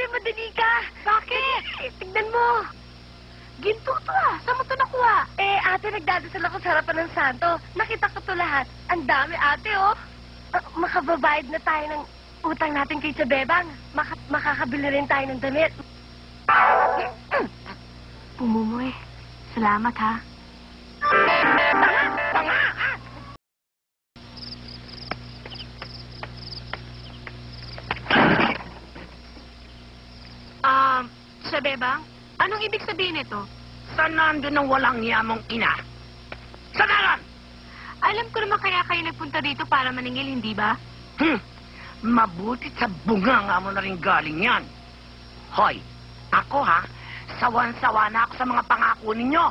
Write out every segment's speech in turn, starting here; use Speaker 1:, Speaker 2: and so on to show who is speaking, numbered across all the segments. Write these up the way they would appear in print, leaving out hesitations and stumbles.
Speaker 1: Ate, madali ka. Bakit? Tignan mo. Ginto to Saan mo to nakuha? Ate, nagdadasal ako sa harapan ng santo. Nakita ko to lahat. Ang dami, ate, oh. Makababayad na tayo ng utang natin kay Chabebang. Makakabili rin tayo ng damit. Pumumoy. Salamat, ha? Tanga! Chabebang, anong ibig sabihin ito?
Speaker 2: Saan nandun ang walang yamong ina? Saan naran?
Speaker 1: Alam ko naman kaya kayo nagpunta dito para maningil, hindi ba?
Speaker 2: Mabuti sa bunga nga mo na rin galing yan. Hoy, ako ha, sawan-sawa na ako sa mga pangako ninyo.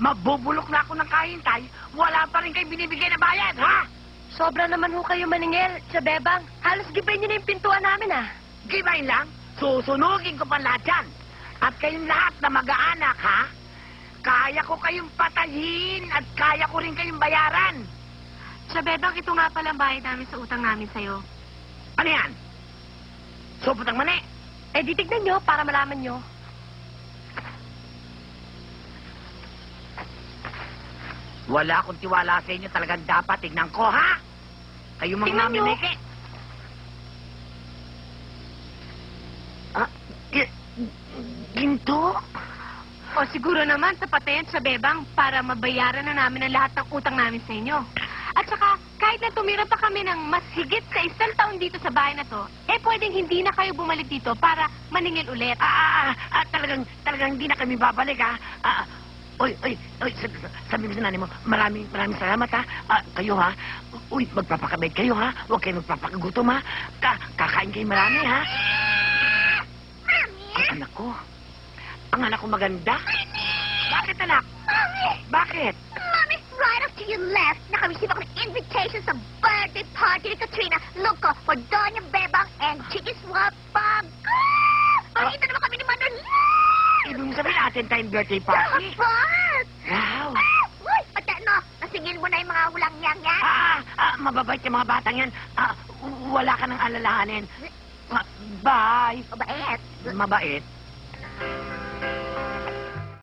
Speaker 2: Mabubulok na ako ng kahintay, wala pa rin kayo binibigay na bayad, ha?
Speaker 1: Sobra naman ho kayo maningil, Chabebang. Halos gibay niyo na yung pintuan namin, ha?
Speaker 2: Gibayin lang, susunugin ko pa lahat yan. At kayong lahat na mag-aanak, ha? Kaya ko kayong patayin at kaya ko rin kayong bayaran.
Speaker 1: Chabebang, ito nga pala ang bayad namin sa utang namin sa'yo.
Speaker 2: Ano yan? Supot ang mani.
Speaker 1: Di tignan nyo para malaman nyo.
Speaker 2: Wala akong tiwala sa inyo, talagang dapat tignan ko, ha? Kayo mga
Speaker 1: Tingnan nyo.
Speaker 2: maminike. Ginto?
Speaker 1: O siguro naman, sapat na yan, Chabebang, para mabayaran na namin ang lahat ng utang namin sa inyo. At saka, kahit na tumira pa kami ng mas higit sa 1 taon dito sa bahay na to, pwedeng hindi na kayo bumalik dito para maningil ulit.
Speaker 2: Talagang hindi na kami babalik, ha? Oy, sabi mo sa nanay mo, maraming salamat, ha? Kayo, ha? Uy, magpapakabait kayo, ha? Huwag kayo magpapakagutom, ha? Kakain kayo marami, ha? Ang anak ko. Ang anak ko maganda. Bakit, anak?
Speaker 3: Mommy!
Speaker 2: Bakit?
Speaker 3: Mommy, right after you left, naka-receive ako ng invitation sa birthday party ni Katrina, Luco, for Doña Bebang and Chicky Swapag. Balita naman kami ni Manila!
Speaker 2: Ibig mo sabihin natin tayong birthday party?
Speaker 3: Dapat!
Speaker 2: Wow!
Speaker 3: Uy, pati ano, nasingil mo na yung mga hulang yang yan?
Speaker 2: Mababait yung mga batang yan. Wala ka nang alalahanin. Bye!
Speaker 3: Mabait.
Speaker 2: Mabait.